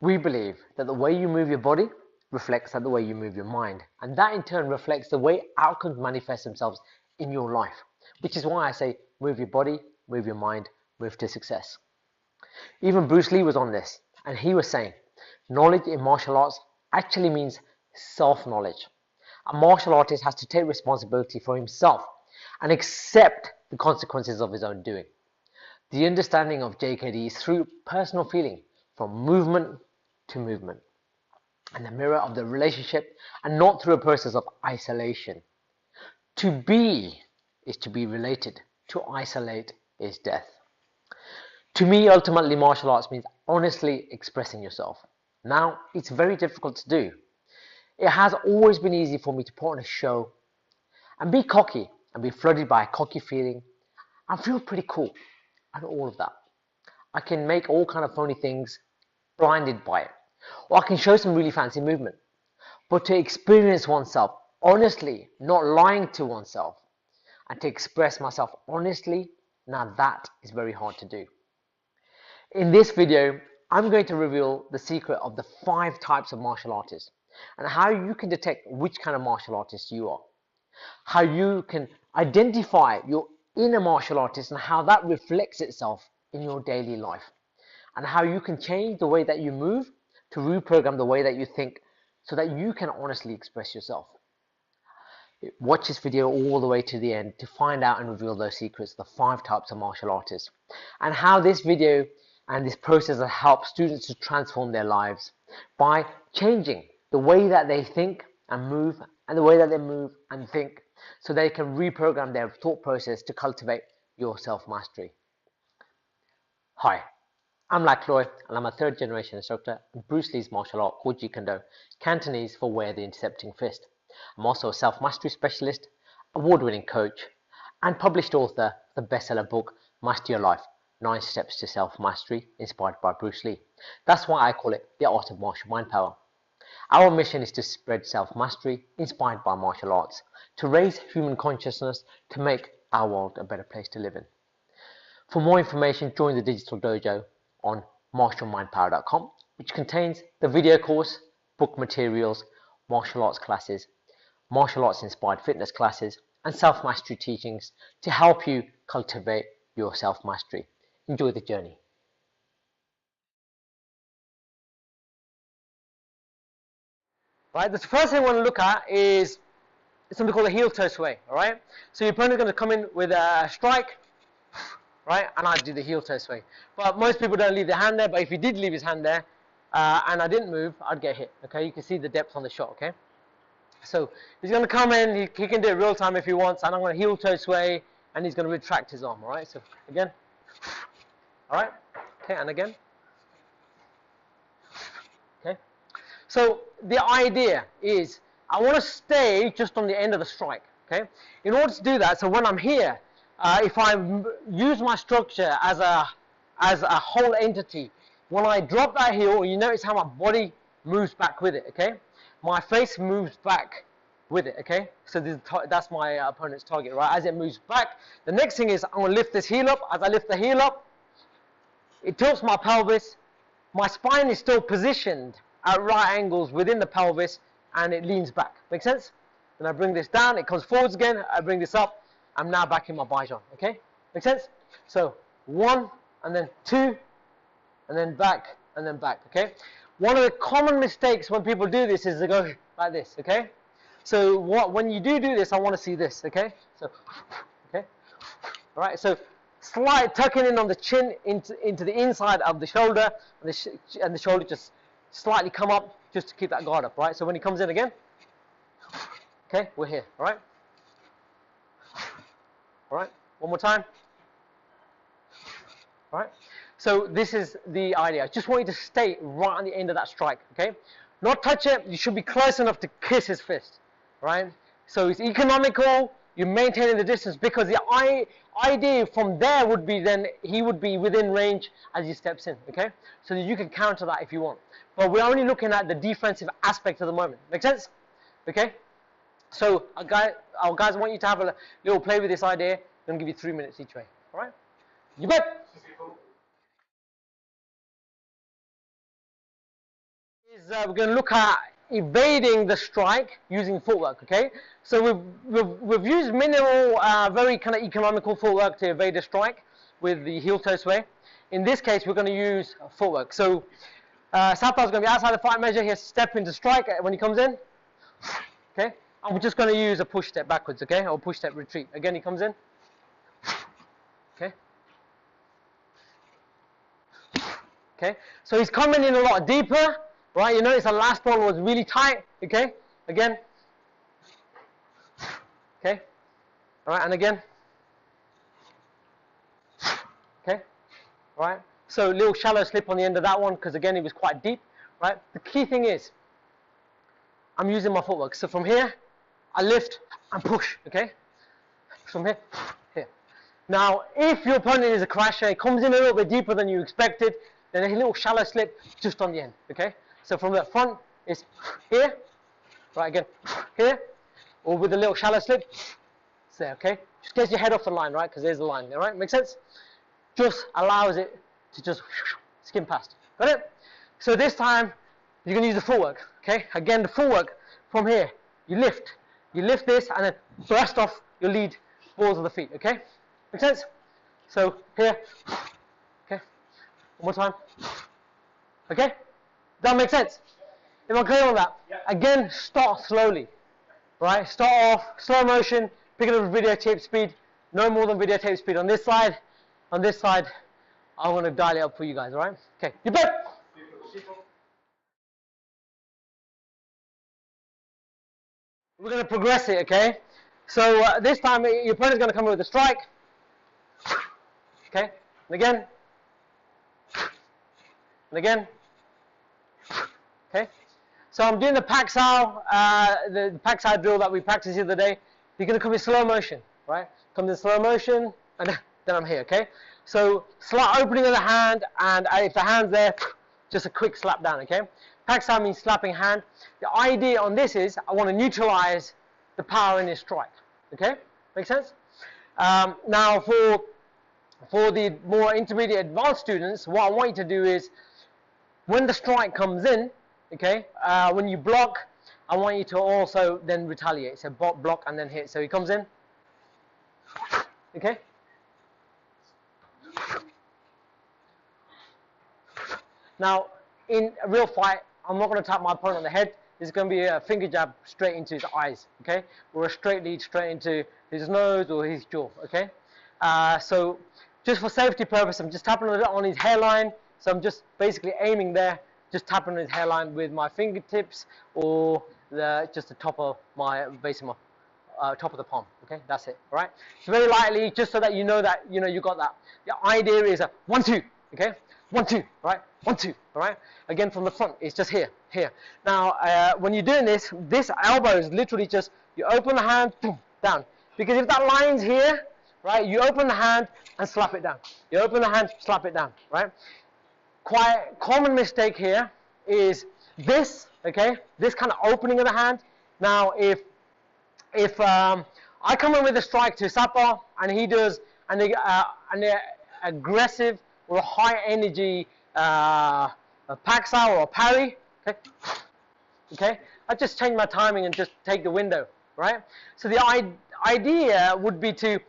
We believe that the way you move your body reflects the way you move your mind, and that in turn reflects the way outcomes manifest themselves in your life, which is why I say move your body, move your mind, move to success. Even Bruce Lee was on this, and he was saying knowledge in martial arts actually means self-knowledge. A martial artist has to take responsibility for himself and accept the consequences of his own doing. The understanding of JKD is through personal feeling, from movement to movement, and the mirror of the relationship, and not through a process of isolation. To be is to be related, to isolate is death. To me, ultimately, martial arts means honestly expressing yourself. Now, it's very difficult to do. It has always been easy for me to put on a show and be cocky and be flooded by a cocky feeling and feel pretty cool and all of that. I can make all kind of phony things blinded by it, or I can show some really fancy movement. But to experience oneself honestly, not lying to oneself, and to express myself honestly, now that is very hard to do. In this video, I'm going to reveal the secret of the 5 types of martial artists and how you can detect which kind of martial artist you are. How you can identify your inner martial artist and how that reflects itself in your daily life. And how you can change the way that you move to reprogram the way that you think so that you can honestly express yourself. Watch this video all the way to the end to find out and reveal those secrets, the 5 types of martial artists, and how this video and this process will help students to transform their lives by changing the way that they think and move, and the way that they move and think, so they can reprogram their thought process to cultivate your self-mastery. Hi, I'm Lac Loy, and I'm a 3rd generation instructor in Bruce Lee's martial art called Jeet Kune Do, Cantonese for Wear the Intercepting Fist. I'm also a self-mastery specialist, award-winning coach, and published author of the bestseller book Master Your Life, 9 Steps to Self-Mastery, inspired by Bruce Lee. That's why I call it the art of martial mind power. Our mission is to spread self-mastery inspired by martial arts, to raise human consciousness, to make our world a better place to live in. For more information, join the Digital Dojo on martialmindpower.com, which contains the video course, book materials, martial arts classes, martial arts inspired fitness classes, and self-mastery teachings to help you cultivate your self-mastery. Enjoy the journey. Right, the first thing I want to look at is something called a heel toe sway. All right, so your opponent is going to come in with a strike, right, and I do the heel toe sway. But most people don't leave their hand there. But if he did leave his hand there, and I didn't move, I'd get hit. Okay, you can see the depth on the shot. Okay, so he's going to come in. He can do it real time if he wants, and I'm going to heel toe sway, and he's going to retract his arm. All right, so again, all right, okay, and again. Okay, so the idea is I want to stay just on the end of the strike. Okay, in order to do that, so when I'm here, if I use my structure as a whole entity, when I drop that heel, you notice how my body moves back with it. Okay, my face moves back with it. Okay, so that's my opponent's target, right? As it moves back, the next thing is I'm going to lift this heel up. As I lift the heel up, it tilts my pelvis. My spine is still positioned at right angles within the pelvis, and it leans back. Make sense? Then I bring this down, it comes forwards again, I bring this up, I'm now back in my Baijian. Okay? Make sense? So 1, and then 2, and then back, and then back. Okay? One of the common mistakes when people do this is they go like this. Okay? So when you do this, I want to see this. Okay? So, okay? All right, so slight tucking in on the chin into the inside of the shoulder, and the shoulder just slightly come up just to keep that guard up, right? So when he comes in again, okay, we're here, all right? All right, one more time. All right, so this is the idea. I just want you to stay right on the end of that strike, okay? Not touch it, you should be close enough to kiss his fist, right? So it's economical, you're maintaining the distance, because the idea from there would be then he would be within range as he steps in, okay? So that you can counter that if you want. But we're only looking at the defensive aspect at the moment. Make sense? Okay? So, guys, I want you to have a little play with this idea. I'm going to give you 3 minutes each way. All right? You bet! We're going to look at evading the strike using footwork, okay? So we've used minimal, very kind of economical footwork to evade a strike with the heel-toe sway. In this case, we're going to use footwork. So Southpaw's going to be outside the fight measure. He has to step into strike when he comes in, okay? And we're just going to use a push step backwards, okay? Or push step retreat. Again, he comes in, okay? Okay, so he's coming in a lot deeper, right? You notice the last one was really tight, okay? Again. Okay. All right, and again. Okay. All right. So little shallow slip on the end of that one because again it was quite deep, right? The key thing is I'm using my footwork. So from here, I lift and push, okay? From here, here. Now, if your opponent is a crasher, it comes in a little bit deeper than you expected, then a little shallow slip just on the end, okay? So from the front, it's here, right, again, here, or with a little shallow slip, it's there, okay? Just gets your head off the line, right, because there's the line, all right? Make sense? Just allows it to just skim past. Got it? So this time, you're going to use the footwork, okay? Again, the footwork from here, you lift this, and then burst off your lead balls of the feet, okay? Make sense? So here, okay? One more time. Okay? That makes sense? Am I clear on that? Yeah. Again, start slowly. Right? Start off, slow motion, pick it up with videotape speed. No more than videotape speed on this side. On this side, I want to dial it up for you guys, alright? Okay, you bet! We're going to progress it, okay? So this time, your opponent's going to come in with a strike. Okay? And again. And again. Okay? So I'm doing the Pak-Sao, the Pak-Sao drill that we practiced the other day. You're going to come in slow motion, right? Comes in slow motion, and then I'm here, okay? So slight opening of the hand, and if the hand's there, just a quick slap down, okay? Pak-Sao means slapping hand. The idea on this is I want to neutralize the power in his strike, okay? Make sense? Now for the more intermediate advanced students, what I want you to do is when the strike comes in, okay, when you block, I want you to also then retaliate. So block and then hit. So he comes in, okay? Now, in a real fight, I'm not going to tap my opponent on the head. There's going to be a finger jab straight into his eyes, okay? Or a straight lead straight into his nose or his jaw, okay? So just for safety purpose, I'm just tapping on his hairline. So I'm just basically aiming there, just tapping on his hairline with my fingertips or just the top of my base of my top of the palm. Okay, that's it. All right. So very lightly, just so that you know you got that. The idea is a 1-2. Okay, 1-2. Right, 1-2. All right. Again from the front, it's just here, here. Now when you're doing this, this elbow is literally just you open the hand, boom, down. Because if that line's here, right, you open the hand and slap it down. You open the hand, slap it down. Right. Quite common mistake here is this, okay, this kind of opening of the hand. Now, if I come in with a strike to Southpaw and he does an aggressive or high energy Pak-Sao or parry, okay, I just change my timing and just take the window, right? So the idea would be to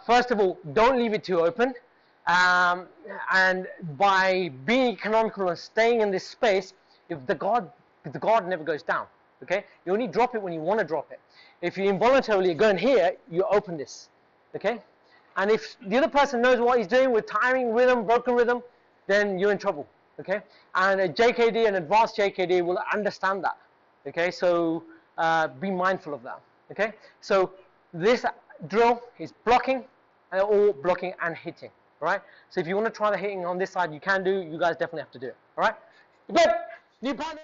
first of all, don't leave it too open. And by being economical and staying in this space, if the guard never goes down, okay? You only drop it when you want to drop it. If you involuntarily go in here, you open this, okay? And if the other person knows what he's doing with timing, rhythm, broken rhythm, then you're in trouble, okay? And a JKD, an advanced JKD, will understand that, okay? So be mindful of that, okay? So this drill is blocking, or blocking and hitting. Alright, so if you want to try the hitting on this side, you can do. You guys definitely have to do it. Alright, good. New partner.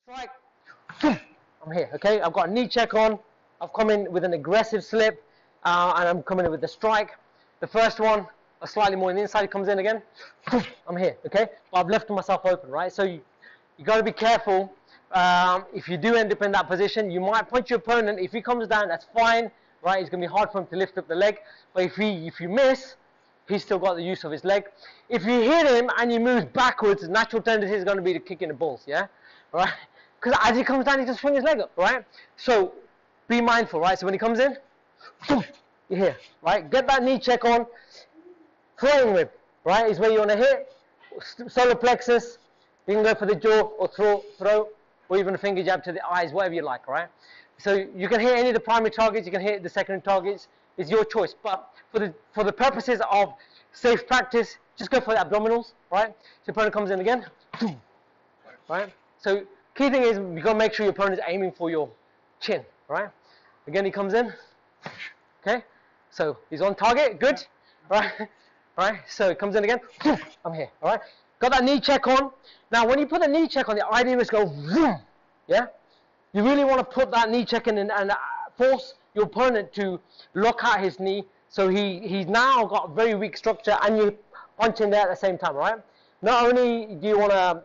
Strike. I'm here. Okay, I've got a knee check on. I've come in with an aggressive slip, and I'm coming in with the strike. The first one, a slightly more on the inside, comes in again. I'm here. Okay, but I've left myself open. Right, so you got to be careful. If you do end up in that position, you might punch your opponent. If he comes down, that's fine. Right, it's going to be hard for him to lift up the leg, but if you miss, he's still got the use of his leg. If you hit him and you move backwards, the natural tendency is going to be to kick in the balls, yeah? Right? Because as he comes down, he just swings his leg up, right? So be mindful, right? So when he comes in, you're here, right? Get that knee check on. Throwing rib, right, is where you want to hit. Solar plexus, you can go for the jaw or throat, or even a finger jab to the eyes, whatever you like, right? So you can hit any of the primary targets, you can hit the secondary targets, it's your choice. But for the purposes of safe practice, just go for the abdominals, right? So your opponent comes in again, right? So key thing is you've got to make sure your opponent is aiming for your chin, right? Again, he comes in, okay? So he's on target, good, right? Right, so it comes in again, I'm here, all right? Got that knee check on. Now, when you put the knee check on, the idea is go, yeah? You really want to put that knee check in and force your opponent to lock out his knee, so he's now got a very weak structure, and you punch in there at the same time, right? Not only do you want to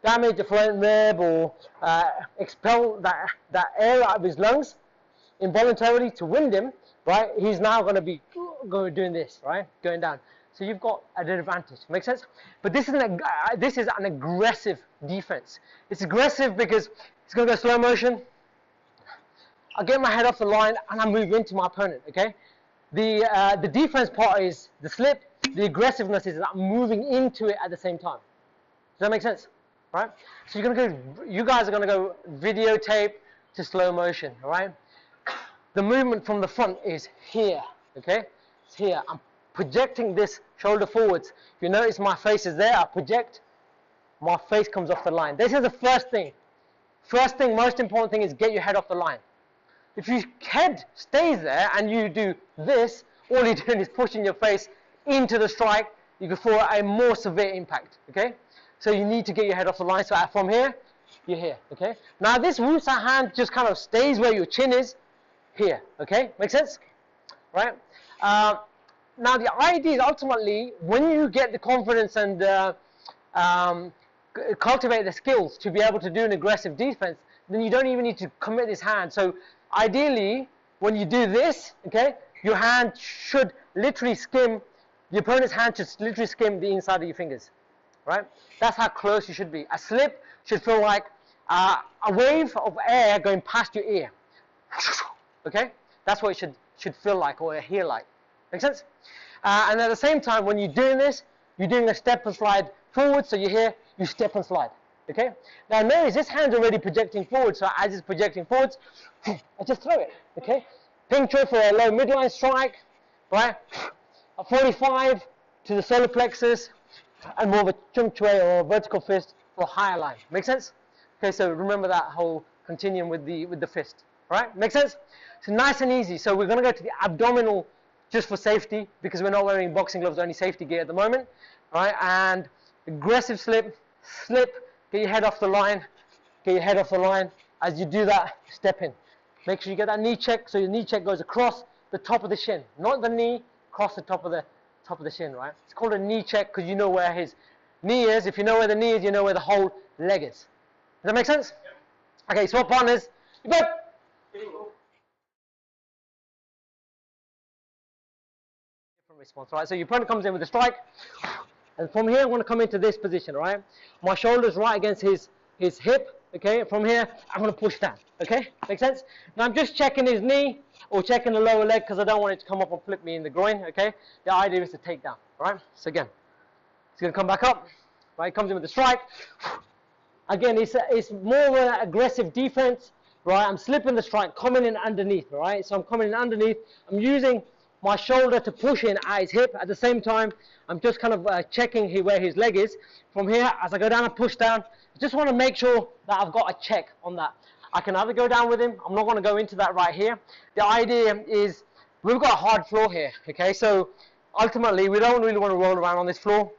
damage the floating rib or expel that air out of his lungs involuntarily to wind him, right? He's now going to be doing this, right? Going down. So you've got an advantage. Make sense? But this is an aggressive defense. It's aggressive because it's going to go slow motion. I get my head off the line and I move into my opponent. Okay. The defense part is the slip. The aggressiveness is that I'm moving into it at the same time. Does that make sense? Right? So you guys are going to go videotape to slow motion. All right. The movement from the front is here. Okay. It's here. I'm projecting this shoulder forwards. If you notice my face is there, I project, my face comes off the line. This is the first thing. First thing, most important thing is get your head off the line. If your head stays there and you do this, all you're doing is pushing your face into the strike, you can feel a more severe impact, okay? So you need to get your head off the line. So from here, you're here, okay? Now this Wusa hand just kind of stays where your chin is, here, okay? Make sense? Right? Now the idea is ultimately when you get the confidence and cultivate the skills to be able to do an aggressive defense, then you don't even need to commit this hand. So ideally, when you do this, okay, your hand should literally skim, the opponent's hand should literally skim the inside of your fingers, right? That's how close you should be. A slip should feel like a wave of air going past your ear, okay? That's what it should feel like or hear like. Make sense? And at the same time, when you're doing this, you're doing a step and slide forward, so you're here, you step and slide. Okay? Now notice this hand's already projecting forward, so as it's projecting forwards, I just throw it. Okay? Ping Choi for a low midline strike, right? A 45 to the solar plexus, and more of a Chung Choi or a vertical fist for a higher line. Make sense? Okay, so remember that whole continuum with the fist. Right? Make sense? So nice and easy. So we're going to go to the abdominal just for safety, because we're not wearing boxing gloves, only safety gear at the moment, right? And aggressive slip, get your head off the line, As you do that, step in. Make sure you get that knee check, so your knee check goes across the top of the shin, not the knee, across the top of the shin, right? It's called a knee check because you know where his knee is. If you know where the knee is, you know where the whole leg is. Does that make sense? Okay, swap partners. You go. Response, right? So your opponent comes in with a strike, and from here I want to come into this position, right? My shoulder's right against his hip, okay? From here I'm going to push down, okay? Make sense? Now I'm just checking his knee or checking the lower leg because I don't want it to come up and flip me in the groin, okay? The idea is to take down, right? So again, he's going to come back up, right? Comes in with a strike. Again, it's more of an aggressive defense, right? I'm slipping the strike, coming in underneath, right? So I'm coming in underneath. I'm using my shoulder to push in at his hip. At the same time, I'm just kind of checking where his leg is. From here, as I go down and push down, I just want to make sure that I've got a check on that. I can either go down with him. I'm not going to go into that right here. The idea is we've got a hard floor here, okay? So ultimately, we don't really want to roll around on this floor.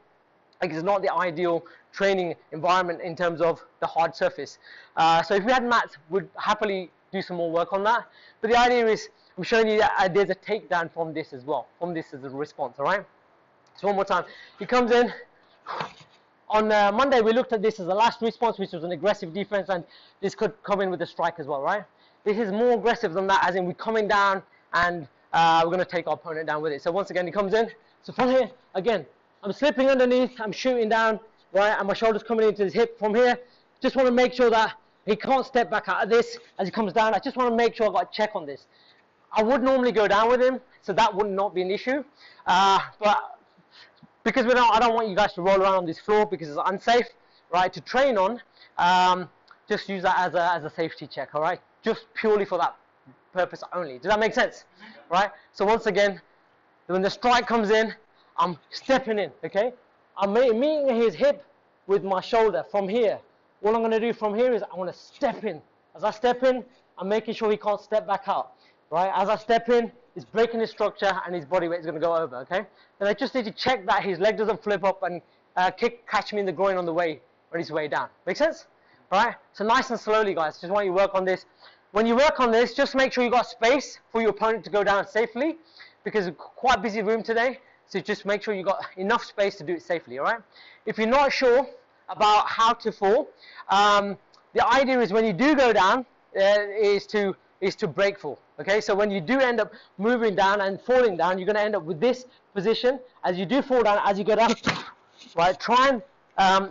Like, it's not the ideal training environment in terms of the hard surface. So if we had mats, we'd happily do some more work on that. But the idea is, I'm showing you that there's a takedown from this as well. From this as a response, all right? So one more time. He comes in. On Monday, we looked at this as a last response, which was an aggressive defense, and this could come in with a strike as well, right? This is more aggressive than that, as in we're coming down, and we're going to take our opponent down with it. So once again, he comes in, So from here, again, I'm slipping underneath, I'm shooting down, right, and my shoulder's coming into his hip. From here, just want to make sure that he can't step back out of this as he comes down. I just want to make sure I've got a check on this. I would normally go down with him, so that would not be an issue. But because I don't want you guys to roll around on this floor because it's unsafe, right, to train on, just use that as a safety check, all right? Just purely for that purpose only. Does that make sense? Right? So once again, when the strike comes in, I'm stepping in, okay? I'm meeting his hip with my shoulder from here. All I'm going to do from here is I want to step in. As I step in, I'm making sure he can't step back out, right? As I step in, it's breaking his structure and his body weight is going to go over, okay? Then I just need to check that his leg doesn't flip up and catch me in the groin on the way, on his way down. Make sense? All right? So nice and slowly, guys. Just want you to work on this. When you work on this, just make sure you got space for your opponent to go down safely, because it's quite a busy room today. So just make sure you got enough space to do it safely, all right? If you're not sure about how to fall, the idea is when you do go down, is to break fall, okay? So when you do end up moving down and falling down, you're going to end up with this position. As you do fall down, as you go down, right, try and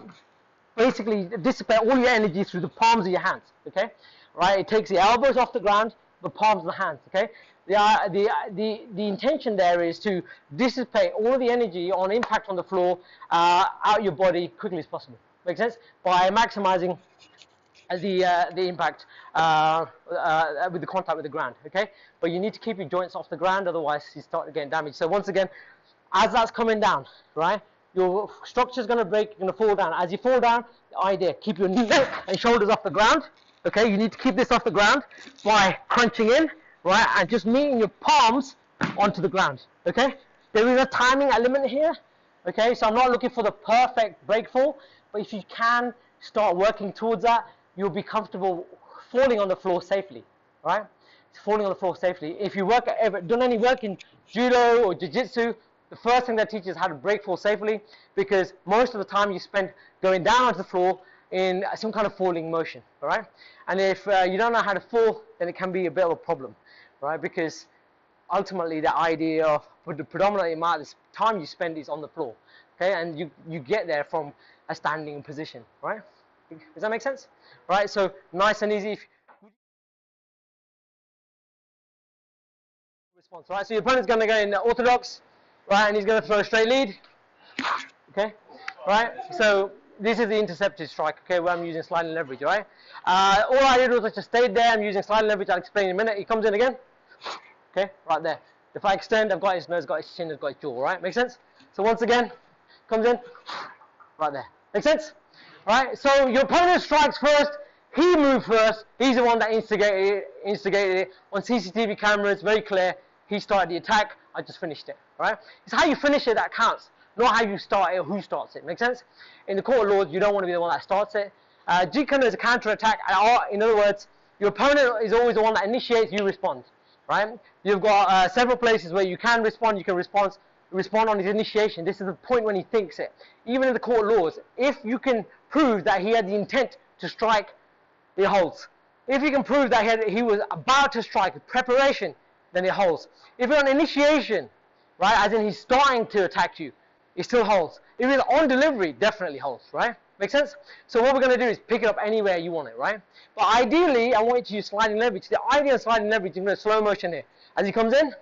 basically dissipate all your energy through the palms of your hands, okay? Right, it takes the elbows off the ground, the palms of the hands, okay? The intention there is to dissipate all of the energy on impact on the floor out your body quickly as possible. Make sense? By maximizing the impact with the contact with the ground, okay? But you need to keep your joints off the ground, otherwise you start getting damaged. So once again, as that's coming down, right, your structure's going to break, you're going to fall down. As you fall down, the idea, keep your neck and shoulders off the ground, okay? You need to keep this off the ground by crunching in, right, and just meeting your palms onto the ground, okay? There is a timing element here, okay? So I'm not looking for the perfect break fall, but if you can start working towards that, you'll be comfortable falling on the floor safely, right? Falling on the floor safely. If you ever done any work in judo or jiu-jitsu, the first thing that teaches is how to break fall safely, because most of the time you spend going down onto the floor in some kind of falling motion, all right? And if you don't know how to fall, then it can be a bit of a problem, right? Because ultimately the idea of the predominant amount of time you spend is on the floor, okay? And you get there from a standing position, right? Does that make sense? Right, so nice and easy. Response, right? So your opponent's going to go in orthodox, right, and he's going to throw a straight lead, okay? Right, so this is the intercepted strike, okay, where I'm using sliding leverage, right? All I did was I just stayed there. I'm using sliding leverage. I'll explain in a minute. He comes in again, okay, right there. If I extend, I've got his nose, got his chin, I've got his jaw, right? Make sense? So once again, comes in, right there. Make sense? Right? So your opponent strikes first, he moved first, he's the one that instigated it. On CCTV camera, it's very clear, he started the attack, I just finished it, right? It's how you finish it that counts, not how you start it or who starts it, make sense? In the court of law, you don't want to be the one that starts it. Jeet Kune Do is a counter-attack, in other words, your opponent is always the one that initiates, you respond, right? You've got several places where you can respond, respond on his initiation. This is the point when he thinks it. Even in the court laws, if you can prove that he had the intent to strike, it holds. If you can prove that he was about to strike with preparation, then it holds. If you're on initiation, right, as in he's starting to attack you, it still holds. If it's on delivery, definitely holds, right? Make sense? So what we're going to do is pick it up anywhere you want it, right? But ideally, I want you to use sliding leverage. The idea of sliding leverage is in slow motion here. As he comes in,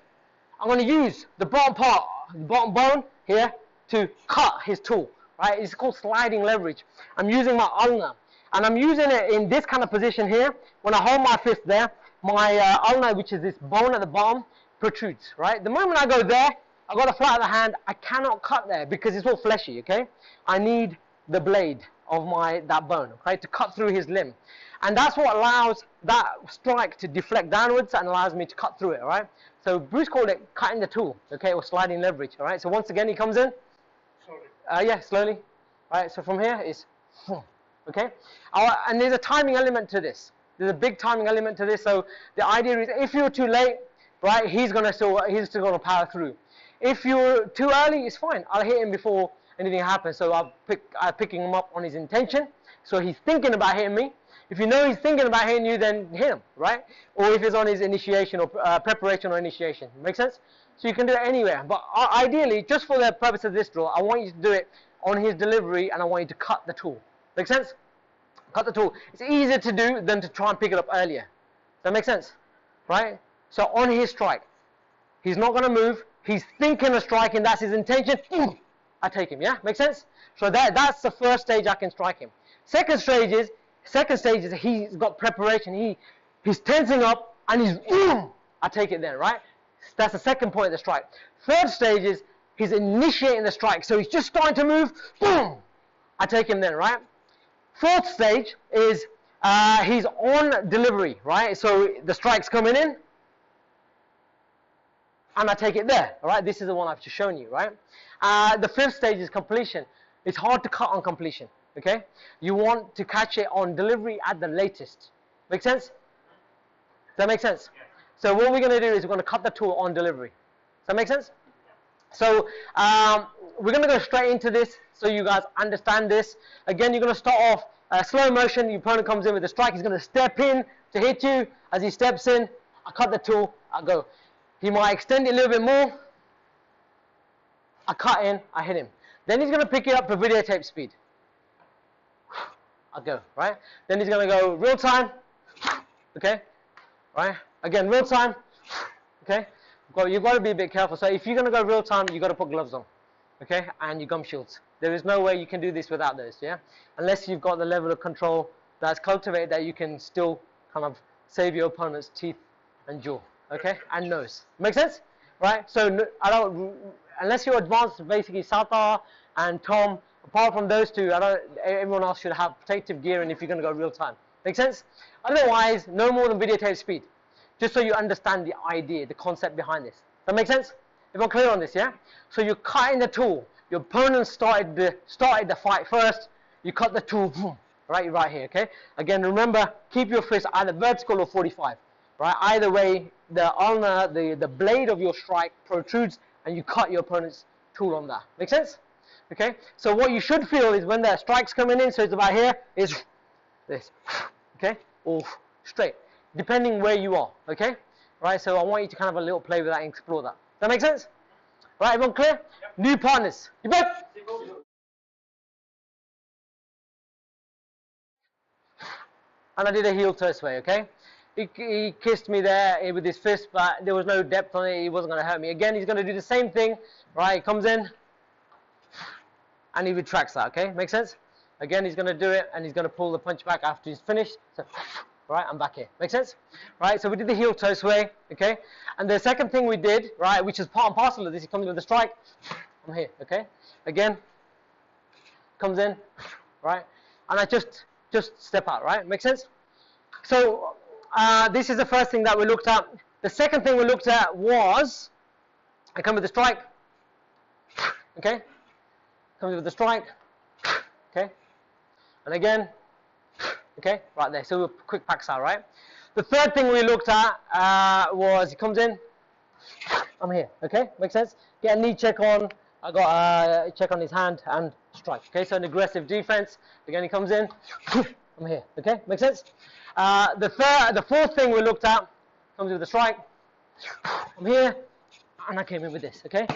I'm going to use the bottom part, the bottom bone here, to cut his tool, right? It's called sliding leverage. I'm using my ulna, and I'm using it in this kind of position here. When I hold my fist there, my ulna, which is this bone at the bottom, protrudes, right? The moment I go there, I got a flat of the hand, I cannot cut there because it's all fleshy, okay? I need the blade of that bone, okay, to cut through his limb. And that's what allows that strike to deflect downwards and allows me to cut through it, all right? So Bruce called it cutting the tool, okay, or sliding leverage, all right? So once again, he comes in. Slowly. Yeah, slowly. All right, so from here is, okay? And there's a timing element to this. There's a big timing element to this. So the idea is if you're too late, right, he's still gonna power through. If you're too early, it's fine. I'll hit him before anything happens. So I'm picking him up on his intention. So he's thinking about hitting me. If you know he's thinking about hitting you, then hit him, right? Or if it's on his initiation or preparation or initiation. Make sense? So you can do it anywhere. But ideally, just for the purpose of this drill, I want you to do it on his delivery, and I want you to cut the tool. Make sense? Cut the tool. It's easier to do than to try and pick it up earlier. Does that make sense? Right? So on his strike, he's not going to move. He's thinking of striking. That's his intention. I take him. Yeah? Make sense? So that's the first stage I can strike him. Second stage is he's got preparation. He's tensing up and he's I take it then, right? That's the second point of the strike. Third stage is he's initiating the strike. So he's just starting to move. Boom! I take him then, right? Fourth stage is he's on delivery, right? So the strike's coming in and I take it there, all right? This is the one I've just shown you, right? The fifth stage is completion. It's hard to cut on completion, okay? You want to catch it on delivery at the latest. Make sense? Does that make sense? Yeah. So what we're going to do is we're going to cut the tool on delivery. Does that make sense? So we're going to go straight into this so you guys understand this. Again, you're going to start off slow motion. Your opponent comes in with a strike. He's going to step in to hit you. As he steps in, I cut the tool. I go. He might extend it a little bit more. I cut in. I hit him. Then he's going to pick it up for videotape speed. I go, right? Then he's going to go real time. Okay? Right? Again, real time. Okay? Well, you've got to be a bit careful. So if you're going to go real time, you've got to put gloves on. Okay? And your gum shields. There is no way you can do this without those, yeah? Unless you've got the level of control that's cultivated that you can still kind of save your opponent's teeth and jaw. Okay? And nose. Make sense? Right? So unless you're advanced, basically Sattar and Tom, apart from those two, everyone else should have protective gear and if you're going to go real time. Make sense? Otherwise, no more than videotape speed. Just so you understand the idea, the concept behind this. That make sense? Everyone clear on this, yeah? So you're cutting the tool. Your opponent started the fight first. You cut the tool, right here, okay? Again, remember, keep your fist either vertical or 45. Right? Either way, the blade of your strike protrudes and you cut your opponent's tool on that. Make sense? Okay? So what you should feel is when the strike's coming in, so it's about here, is this. Okay? Or straight. Depending where you are. Okay? Right? So I want you to kind of have a little play with that and explore that. Does that make sense? Right? Everyone clear? Yep. New partners. You bet? And I did a heel toe sway, okay? He kissed me there with his fist, but there was no depth on it. He wasn't going to hurt me. Again, he's going to do the same thing, right? He comes in, and he retracts that, okay? Make sense? Again, he's going to do it, and he's going to pull the punch back after he's finished. So, right, I'm back here. Make sense? Right, so we did the heel toe sway, okay? And the second thing we did, right, which is part and parcel of this, he comes in with a strike. I'm here, okay? Again, comes in, right? And I just step out, right? Make sense? So, this is the first thing that we looked at. The second thing we looked at was, I come with the strike, okay? Comes with the strike, okay? And again, okay, right there. So a quick pack out, right? The third thing we looked at was he comes in, I'm here, okay? Makes sense? Get a knee check on. I got a check on his hand and strike, okay? So an aggressive defense. Again, he comes in, I'm here, okay? Makes sense? The fourth thing we looked at comes with the strike. I'm here, and I came in with this, okay?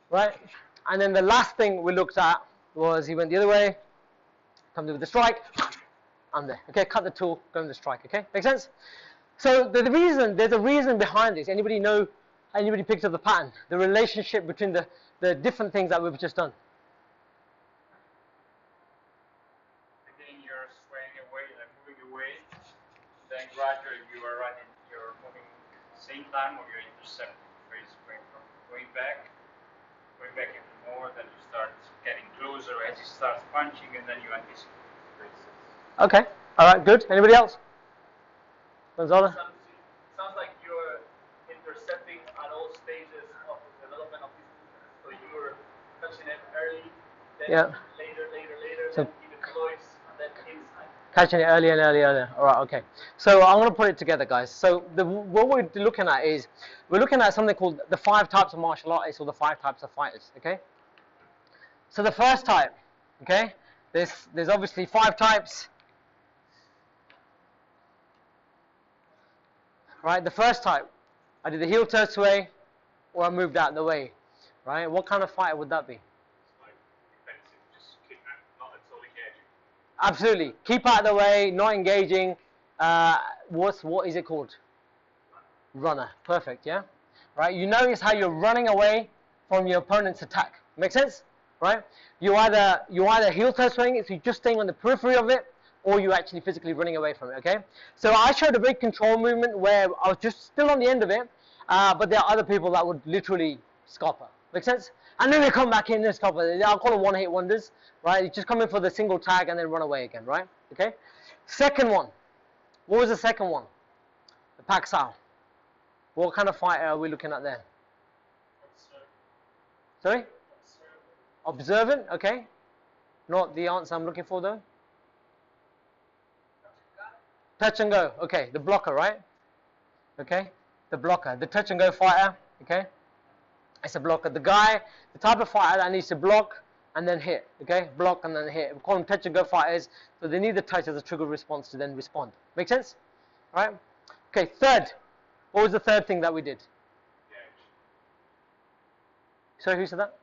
Right? And then the last thing we looked at was he went the other way, comes in with the strike. I'm there, okay? Cut the tool, go in the strike, okay? Make sense? So there's a reason behind this. Anybody picked up the pattern? The relationship between the different things that we've just done. Then gradually you are moving same time or you're intercepting. Where it's going back even more, then you start getting closer as you start punching and then you anticipate. Okay, alright, good. Anybody else? Gonzalo? Sounds like you're intercepting at all stages of the development of this movement. So you were touching it early, then later, so then he deploys, and then inside. Catching it earlier. Alright, okay. So I'm going to put it together, guys. So what we're looking at is, we're looking at something called the 5 types of martial artists or the 5 types of fighters, okay? So the first type, okay, there's obviously 5 types. right? The first type, I did the heel turn sway, or I moved out of the way, right? What kind of fighter would that be? Like defensive, just keep not until engaging. Absolutely. Keep out of the way, not engaging. What is it called? Runner. Perfect, yeah? Right? You notice how you're running away from your opponent's attack. Make sense? Right? You either heel turn swing, so you're just staying on the periphery of it, or you're actually physically running away from it, okay? So I showed a very controlled movement where I was just still on the end of it, but there are other people that would literally scalper. Make sense? And then they come back in and scalper. I'll call them one-hit wonders, right? You just come in for the single tag and then run away again, right? Okay? Second one. What was the second one? The Pak Sao. What kind of fighter are we looking at there? Sorry? Observant, okay. Not the answer I'm looking for though. Touch and go, okay. The blocker, right? Okay. The blocker. The touch and go fighter, okay. It's a blocker. The type of fighter that needs to block and then hit, okay. Block and then hit. We call them touch and go fighters. So they need the touch as a trigger response to then respond. Make sense? All right. Okay. Third. What was the third thing that we did? Sorry, who said that?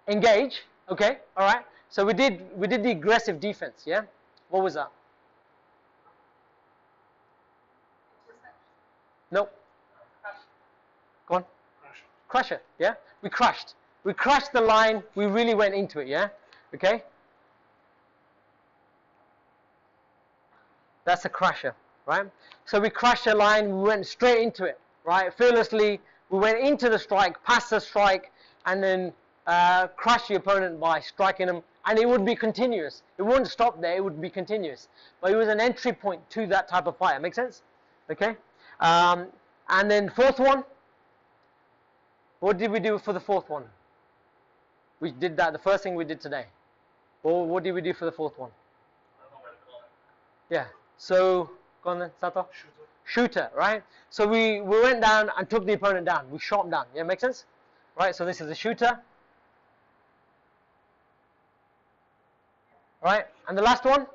Engage. Okay. All right. So we did the aggressive defense. Yeah. What was that? Nope. Go on. Crusher. Yeah. We crushed. We crushed the line. We really went into it. Yeah. Okay. That's a crusher, right? So we crushed the line. We went straight into it, right? Fearlessly. We went into the strike, past the strike, and then crush the opponent by striking them. And it would be continuous. It wouldn't stop there. It would be continuous. But it was an entry point to that type of fighter. Make sense? Okay. And then fourth one. What did we do for the fourth one? We did that. The first thing we did today. Well, what did we do for the fourth one? Yeah. So go on then, Sato. Shooter, right? So we went down and took the opponent down. We shot him down. Yeah, make sense? Right, so this is a shooter. Right, and the last one?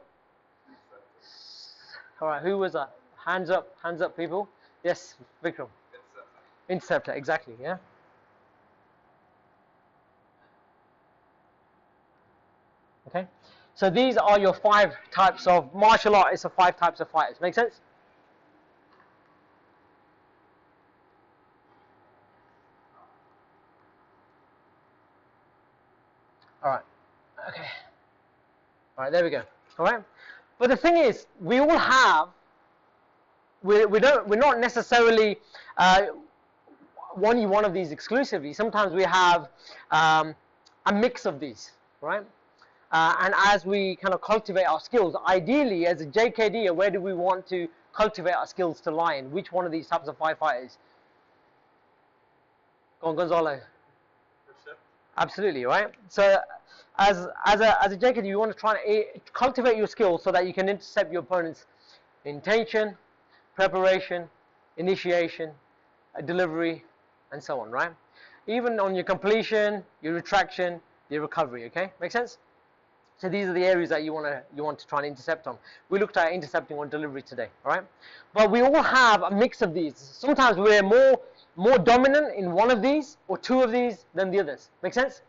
Alright, who was that? Hands up, people. Yes, Vikram. Interceptor, exactly, yeah. Okay, so these are your 5 types of martial arts, or 5 types of fighters. Make sense? Alright, okay. Alright, there we go. Alright? But the thing is, we all have, we're not necessarily one of these exclusively. Sometimes we have a mix of these, right? And as we kind of cultivate our skills, ideally as a JKD, where do we want to cultivate our skills to lie in? Which one of these types of 5 fighters? Go on, Gonzalo. Absolutely, right? So as a JKD, you want to try and cultivate your skills so that you can intercept your opponent's intention, preparation, initiation, delivery, and so on, right? Even on your completion, your retraction, your recovery, okay? Make sense? So these are the areas that you want to try and intercept on. We looked at intercepting on delivery today, all right? But we all have a mix of these. Sometimes we're more dominant in one of these or 2 of these than the others. Make sense?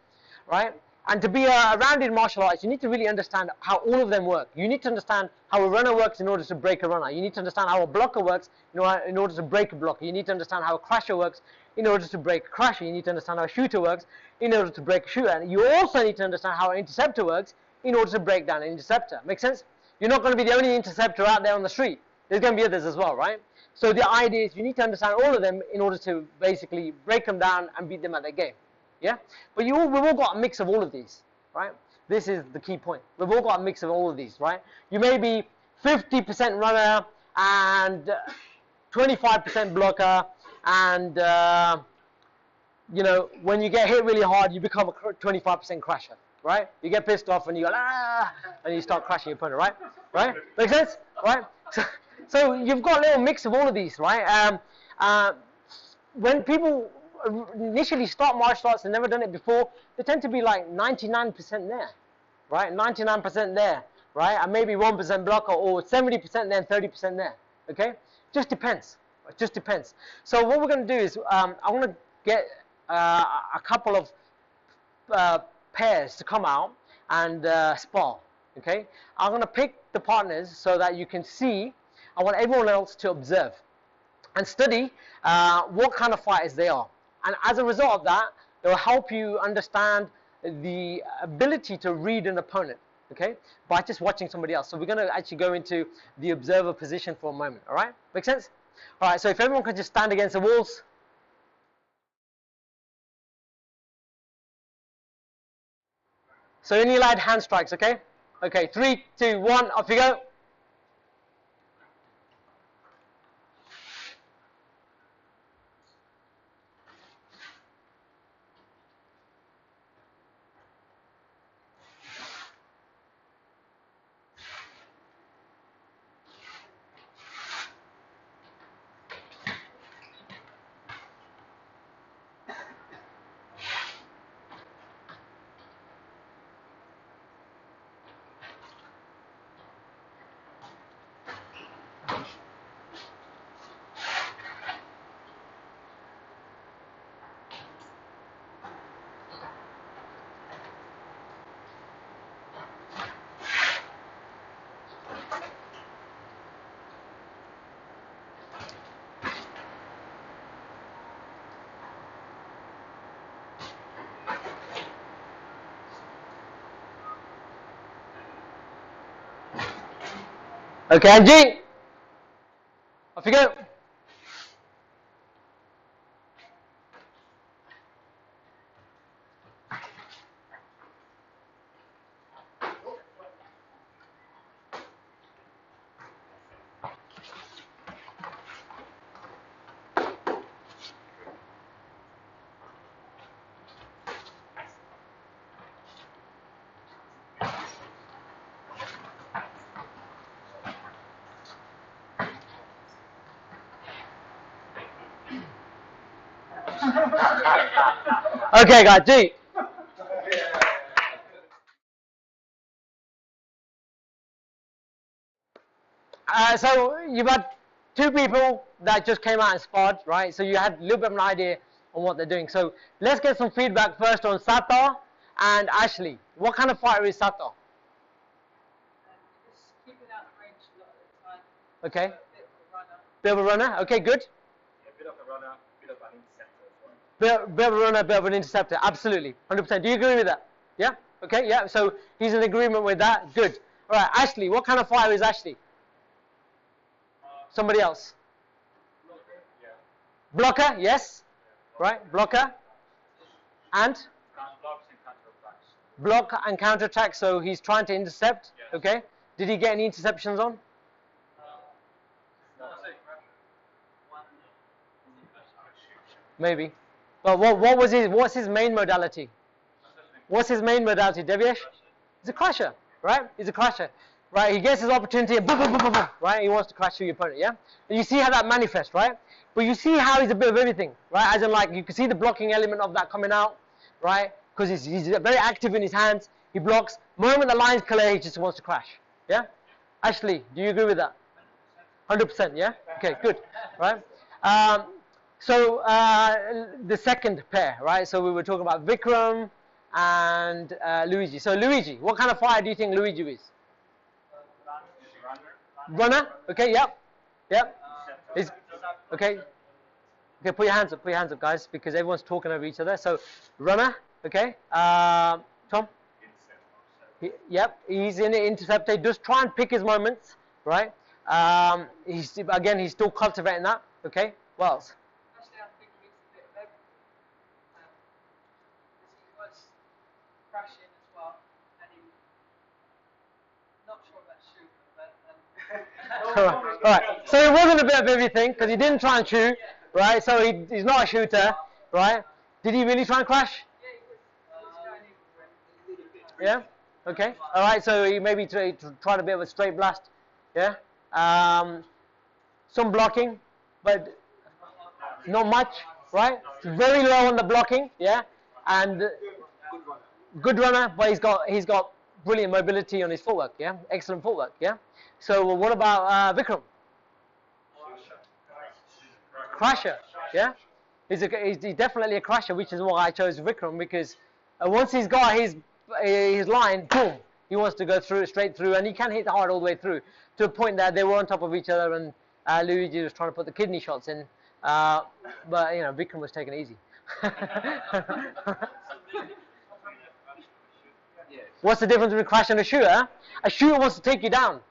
Right? And to be a rounded martial artist, you need to really understand how all of them work. You need to understand how a runner works in order to break a runner. You need to understand how a blocker works in order to break a blocker. You need to understand how a crusher works in order to break a crusher. You need to understand how a shooter works in order to break a shooter. And you also need to understand how an interceptor works in order to break down an interceptor. Make sense? You're not going to be the only interceptor out there on the street. There's going to be others as well, right? So the idea is you need to understand all of them in order to basically break them down and beat them at their game. Yeah? But we've all got a mix of all of these, right? This is the key point. We've all got a mix of all of these, right? You may be 50% runner and 25% blocker, and you know, when you get hit really hard, you become a 25% crusher, right? You get pissed off and you go, ah, and you start crushing your opponent, right? Right? Make sense? Right? So you've got a little mix of all of these, right? When people initially start martial arts and never done it before, they tend to be like 99% there, right? 99% there, right? And maybe 1% blocker, or 70% there and 30% there. Okay, just depends. It just depends. So what we're going to do is I want to get a couple of pairs to come out and spar. Okay, I'm going to pick the partners so that you can see. I want everyone else to observe and study what kind of fighters they are, and as a result of that, it will help you understand the ability to read an opponent, okay, by just watching somebody else. So we're going to actually go into the observer position for a moment. All right, make sense? All right, so if everyone could just stand against the walls. So any light hand strikes, okay? Okay, 3, 2, 1, off you go. Okay, Angie, off you go. Okay, guys, G. So you've had two people that just came out and sparred, right? So you had a little bit of an idea on what they're doing. So let's get some feedback first on Sattar and Ashley. What kind of fighter is Sattar? Just keeping out of range a lot of the time. Okay. Bit of a runner. Bit of a runner. Okay, good. Yeah, bit of a runner, bit of an interceptor as well. Bit of a runner, bit of an interceptor. Absolutely. 100%. Do you agree with that? Yeah? Okay, yeah. So he's in agreement with that. Good. All right, Ashley. What kind of fighter is Ashley? Somebody else. Yeah. Blocker, yes. Right, blocker. And? Blocks and counter-attacks. Block and counter-attack, so he's trying to intercept. Yes. Okay. Did he get any interceptions on? Maybe. But what's his main modality? What's his main modality, Devyesh? He's a crusher, right? He's a crusher. Right, he gets his opportunity and boom, boom, boom, boom, boom, right? He wants to crash through your opponent, yeah? And you see how that manifests, right? But you see how he's a bit of everything, right? As in, like, you can see the blocking element of that coming out, right? Because he's very active in his hands. He blocks. The moment the line's clear, he just wants to crash, yeah? Ashley, do you agree with that? 100%, yeah? Okay, good, right? So the second pair, right? So we were talking about Vikram and Luigi. So Luigi, what kind of fighter do you think Luigi is? Runner. Okay. Yep. Yep. Is okay. Okay. Put your hands up. Put your hands up, guys, because everyone's talking over each other. So runner. Okay. Tom. Yep. He's in the interceptor. He does try and pick his moments, right? He's still cultivating that. Okay. What else? Actually, I think he's a bit of everything. He was crashing as well, and he not sure about shooting, but All right. So it wasn't a bit of everything because he didn't try and shoot, right? So he's not a shooter, right? Did he really try and crash? Yeah. Okay. All right. So he maybe tried a bit of a straight blast. Yeah. Some blocking, but not much, right? Very low on the blocking. Yeah. And good runner, but he's got brilliant mobility on his footwork, yeah? Excellent footwork, yeah? So what about Vikram? Crusher, yeah? He's definitely a crusher, which is why I chose Vikram, because once he's got his line, boom, he wants to go through, straight through, and he can hit hard all the way through, to a point that they were on top of each other, and Luigi was trying to put the kidney shots in, but, you know, Vikram was taking it easy. What's the difference between a crusher and a shooter? A shooter wants to take you down.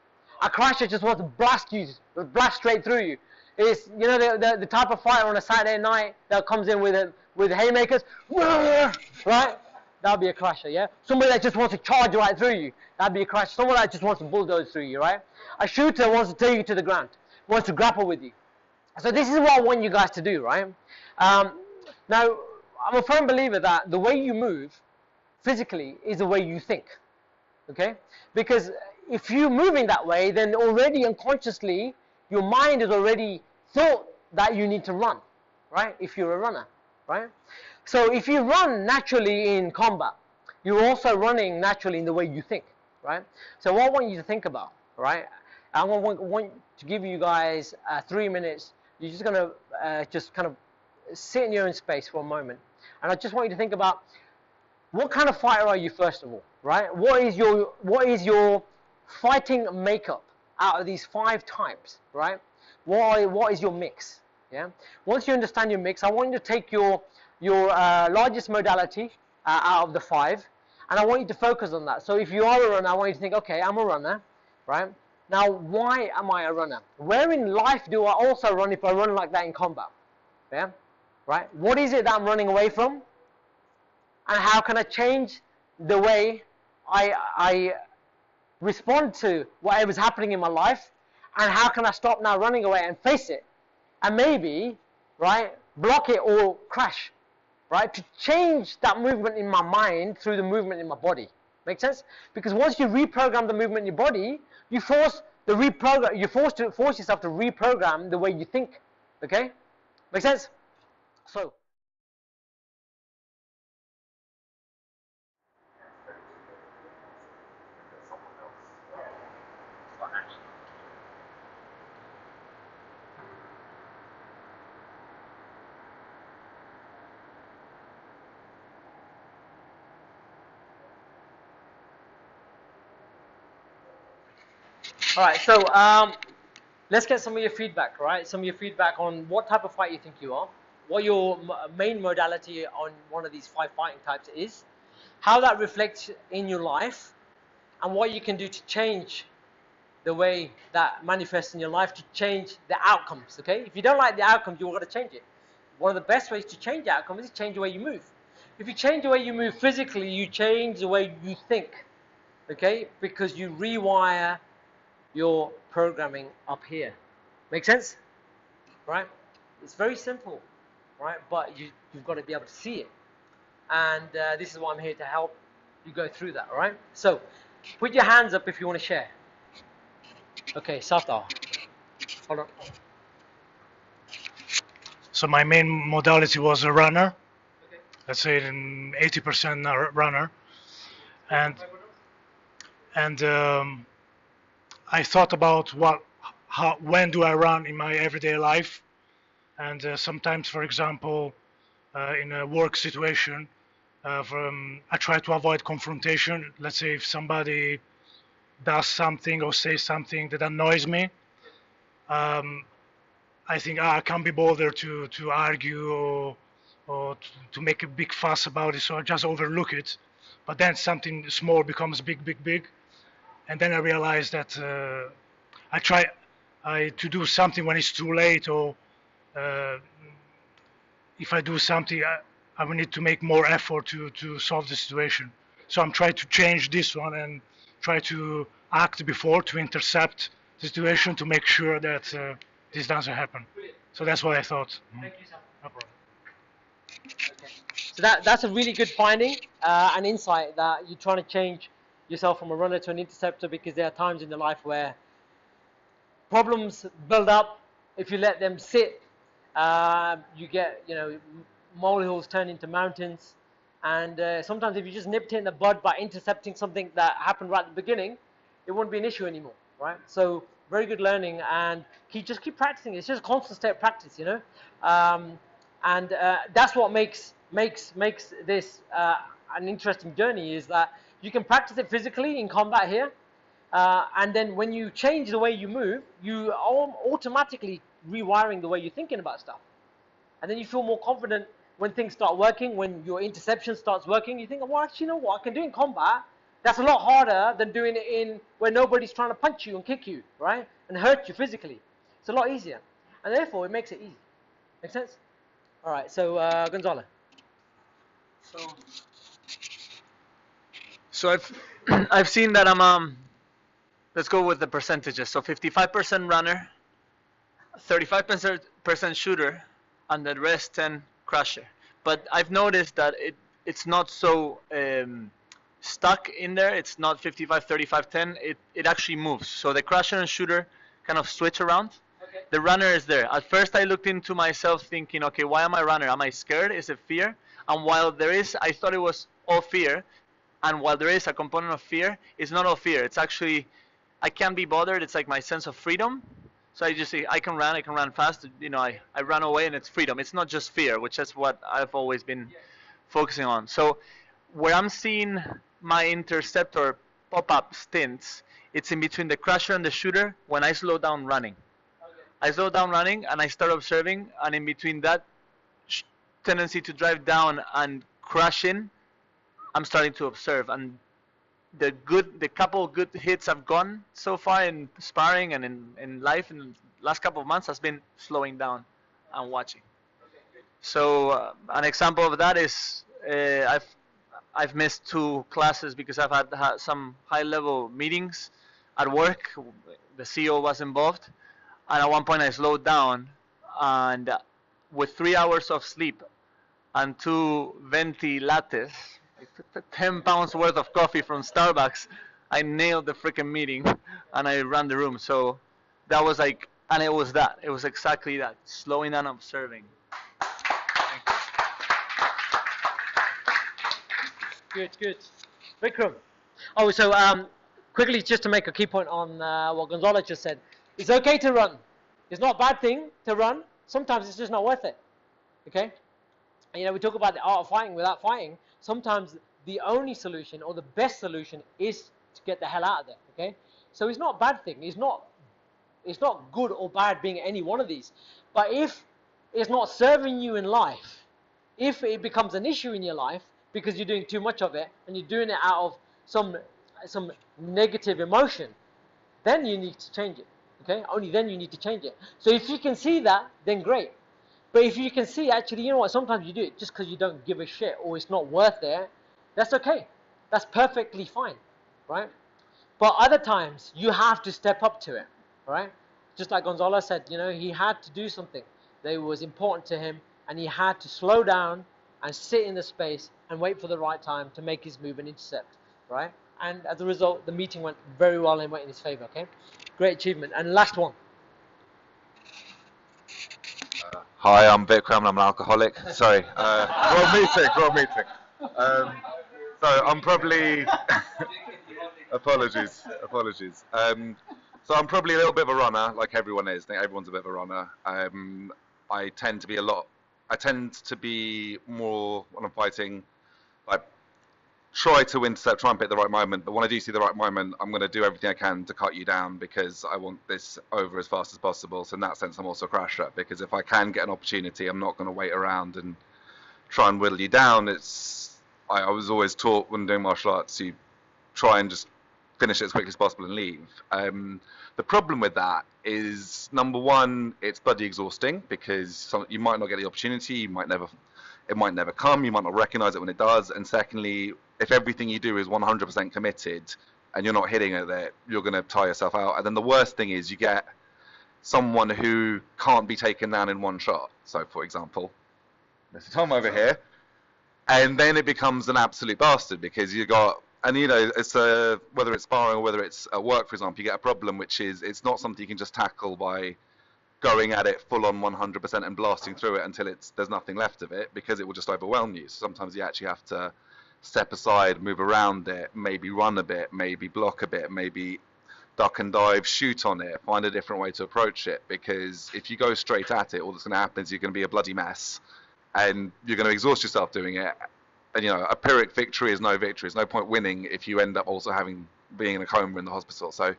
A crusher just wants to blast you, blast straight through you. It's, you know, the type of fighter on a Saturday night that comes in with haymakers, right? That'll be a crusher, yeah? Somebody that just wants to charge right through you, that'd be a crusher. Someone that just wants to bulldoze through you, right? A shooter wants to take you to the ground, wants to grapple with you. So this is what I want you guys to do, right? Now, I'm a firm believer that the way you move physically is the way you think, okay? Because if you're moving that way, then already unconsciously, your mind has already thought that you need to run, right? If you're a runner, right? So if you run naturally in combat, you're also running naturally in the way you think, right? So what I want you to think about, right? I want to give you guys 3 minutes. You're just going to just kind of sit in your own space for a moment. And I just want you to think about, what kind of fighter are you, first of all, right? What is your fighting makeup out of these 5 types, right? What is your mix? Yeah. Once you understand your mix, I want you to take your largest modality out of the 5, and I want you to focus on that. So if you are a runner, I want you to think, okay, I'm a runner, right? Now, why am I a runner? Where in life do I also run if I run like that in combat? Yeah, right? What is it that I'm running away from? And how can I change the way I respond to whatever's happening in my life? And how can I stop now running away and face it? And maybe, right, block it or crash, right? To change that movement in my mind through the movement in my body. Make sense? Because once you reprogram the movement in your body, you force yourself to reprogram the way you think. Okay? Make sense? So. All right, so let's get some of your feedback, right? Some of your feedback on what type of fight you think you are, what your main modality on one of these 5 fighting types is, how that reflects in your life, and what you can do to change the way that manifests in your life, to change the outcomes, okay? If you don't like the outcomes, you've got to change it. One of the best ways to change the outcome is to change the way you move. If you change the way you move physically, you change the way you think, okay? Because you rewire your programming up here. Make sense? Right? It's very simple, right? But you've got to be able to see it. And this is why I'm here to help you go through that, all right? So, put your hands up if you want to share. Okay, Safdar. Hold on. So my main modality was a runner. Okay. Let's say an 80% runner. And I thought about when do I run in my everyday life, and sometimes, for example, in a work situation, I try to avoid confrontation. Let's say if somebody does something or says something that annoys me, I think I can't be bothered to argue or to make a big fuss about it, so I just overlook it. But then something small becomes big. And then I realized that I try to do something when it's too late, or if I do something, I will need to make more effort to solve the situation. So I'm trying to change this one and try to act before, to intercept the situation, to make sure that this doesn't happen. So that's what I thought. Thank you, sir. No problem. Okay. So that's a really good finding, an insight that you're trying to change yourself from a runner to an interceptor, because there are times in your life where problems build up. If you let them sit, you get, molehills turn into mountains, And sometimes if you just nipped it in the bud by intercepting something that happened right at the beginning, it wouldn't be an issue anymore, right? So very good learning, and just keep practicing. It's just a constant state of practice, you know. And that's what makes this an interesting journey, is that you can practice it physically in combat here, and then when you change the way you move, you are automatically rewiring the way you're thinking about stuff. And then you feel more confident when things start working, when your interception starts working. You think, well, actually, you know what? I can do it in combat. That's a lot harder than doing it in where nobody's trying to punch you and kick you, right? And hurt you physically. It's a lot easier. And therefore, it makes it easy. Make sense? All right, so Gonzalo. So I've seen that I'm let's go with the percentages. So 55% runner, 35% shooter, and the rest 10 crusher. But I've noticed that it's not so stuck in there. It's not 55, 35, 10. It actually moves. So the crusher and shooter kind of switch around. Okay. The runner is there. At first I looked into myself thinking, okay, why am I runner? Am I scared? Is it fear? And while I thought it was all fear, and while there is a component of fear, it's not all fear. It's actually, I can't be bothered. It's like my sense of freedom. So I just say, I can run fast. You know, I run away and it's freedom. It's not just fear, which is what I've always been focusing on. So where I'm seeing my interceptor pop-up stints, it's in between the crusher and the shooter when I slow down running. I slow down running and I start observing, and in between that tendency to drive down and crash in, I'm starting to observe. And the couple good hits I've gone so far in sparring and in life in the last couple of months has been slowing down and watching. So an example of that is I've missed 2 classes because I've had some high-level meetings at work. The CEO was involved, and at one point I slowed down, and with 3 hours of sleep and 2 venti lattes, 10 pounds worth of coffee from Starbucks, I nailed the freaking meeting and I ran the room. So that was like, and it was exactly that, slowing down, observing. Good. Vikram. Oh, so quickly, just to make a key point on what Gonzalo just said. It's okay to run. It's not a bad thing to run. Sometimes it's just not worth it. Okay? And, you know, we talk about the art of fighting without fighting. Sometimes the only solution or the best solution is to get the hell out of there. Okay? So it's not a bad thing. It's not good or bad being any one of these. But if it's not serving you in life, if it becomes an issue in your life because you're doing too much of it and you're doing it out of some negative emotion, then you need to change it. Okay? Only then you need to change it. So if you can see that, then great. But if you can see, actually, you know what, sometimes you do it just because you don't give a shit or it's not worth it, that's okay. That's perfectly fine, right? But other times, you have to step up to it, right? Just like Gonzalo said, you know, he had to do something that was important to him, and he had to slow down and sit in the space and wait for the right time to make his move and intercept, right? And as a result, the meeting went very well and went in his favor, okay? Great achievement. And last one. Hi, I'm Vikram, I'm an alcoholic. Sorry, wrong meeting. So I'm probably, apologies. So I'm probably a little bit of a runner, like everyone is. I think everyone's a bit of a runner. I tend to be more, when I'm fighting, like, try to intercept, try and pick the right moment, but when I do see the right moment, I'm going to do everything I can to cut you down because I want this over as fast as possible. So in that sense, I'm also a crasher, because if I can get an opportunity, I'm not going to wait around and try and whittle you down. I was always taught when doing martial arts, you try and just finish it as quickly as possible and leave. The problem with that is, number one, it's bloody exhausting because you might not get the opportunity, it might never come, you might not recognize it when it does, and secondly, if everything you do is 100% committed and you're not hitting it, you're going to tire yourself out. And then the worst thing is you get someone who can't be taken down in one shot. So, for example, Mr. Tom over here, and then it becomes an absolute bastard because you got, and you know, it's whether it's sparring or whether it's at work, for example, you get a problem which is, it's not something you can just tackle by going at it full on 100% and blasting through it until there's nothing left of it, because it will just overwhelm you. So sometimes you actually have to step aside, move around it, maybe run a bit, maybe block a bit, maybe duck and dive, shoot on it, find a different way to approach it, because if you go straight at it, all that's going to happen is you're going to be a bloody mess and you're going to exhaust yourself doing it. And a Pyrrhic victory is no victory. There's no point winning if you end up also being in a coma in the hospital. So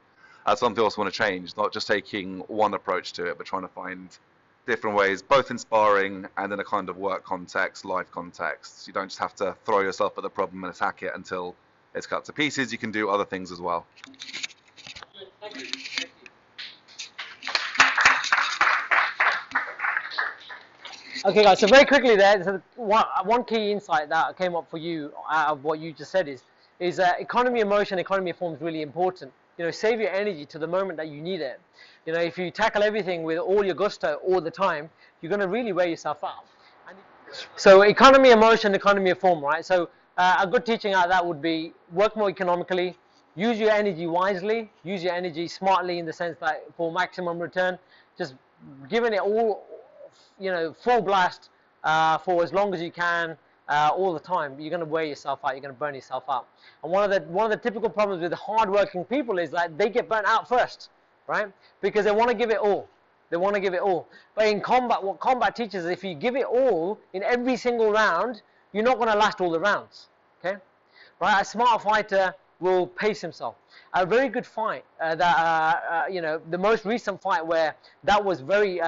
that's something I also want to change, not just taking one approach to it, but trying to find different ways, both in sparring and in a kind of work context, life context. You don't just have to throw yourself at the problem and attack it until it's cut to pieces. You can do other things as well. Thank you. Okay, guys. So very quickly, there, one key insight that came up for you out of what you just said is economy of motion, economy of form is really important. Save your energy to the moment that you need it. If you tackle everything with all your gusto all the time, you're going to really wear yourself out. So economy of motion, economy of form, right? So a good teaching out of that would be work more economically, use your energy wisely, use your energy smartly in the sense that for maximum return, just giving it all, full blast for as long as you can, all the time. You're going to wear yourself out. You're going to burn yourself out. And one of the typical problems with hard-working people is that they get burnt out first, right? Because they want to give it all. They want to give it all. But in combat, what combat teaches is if you give it all in every single round, you're not going to last all the rounds. Okay, right? A smart fighter will pace himself. A very good fight the most recent fight where that was very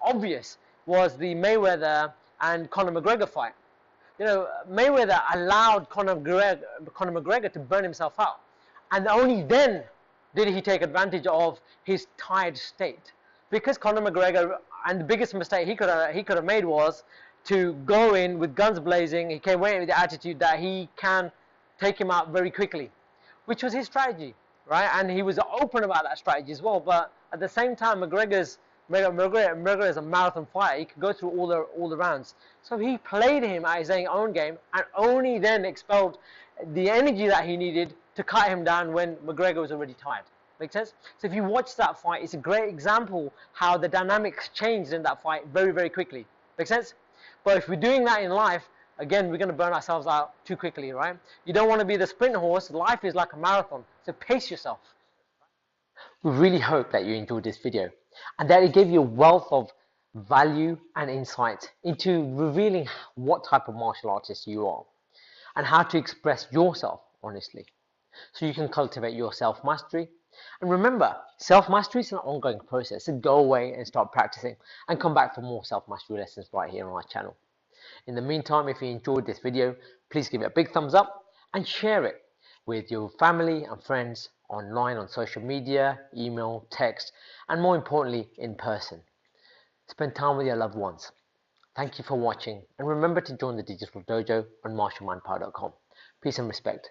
obvious was the Mayweather and Conor McGregor fight. Mayweather allowed Conor McGregor to burn himself out, and only then did he take advantage of his tired state. Because Conor McGregor, and the biggest mistake he could have made was to go in with guns blazing. He came in with the attitude that he can take him out very quickly, which was his strategy, right? And he was open about that strategy as well. But at the same time, McGregor is a marathon fighter. He could go through all the rounds. So he played him at his own game, and only then expelled the energy that he needed to cut him down when McGregor was already tired. Make sense? So if you watch that fight, it's a great example how the dynamics changed in that fight very, very quickly. Make sense? But if we're doing that in life, again, we're going to burn ourselves out too quickly, right? You don't want to be the sprint horse. Life is like a marathon. So pace yourself. We really hope that you enjoyed this video and that it gave you a wealth of value and insight into revealing what type of martial artist you are and how to express yourself honestly so you can cultivate your self-mastery. And remember, self-mastery is an ongoing process. So go away and start practicing and come back for more self-mastery lessons right here on our channel. In the meantime, if you enjoyed this video, please give it a big thumbs up and share it with your family and friends online, on social media, email, text, and more importantly, in person. Spend time with your loved ones. Thank you for watching, and remember to join the Digital Dojo on martialmanpower.com. Peace and respect.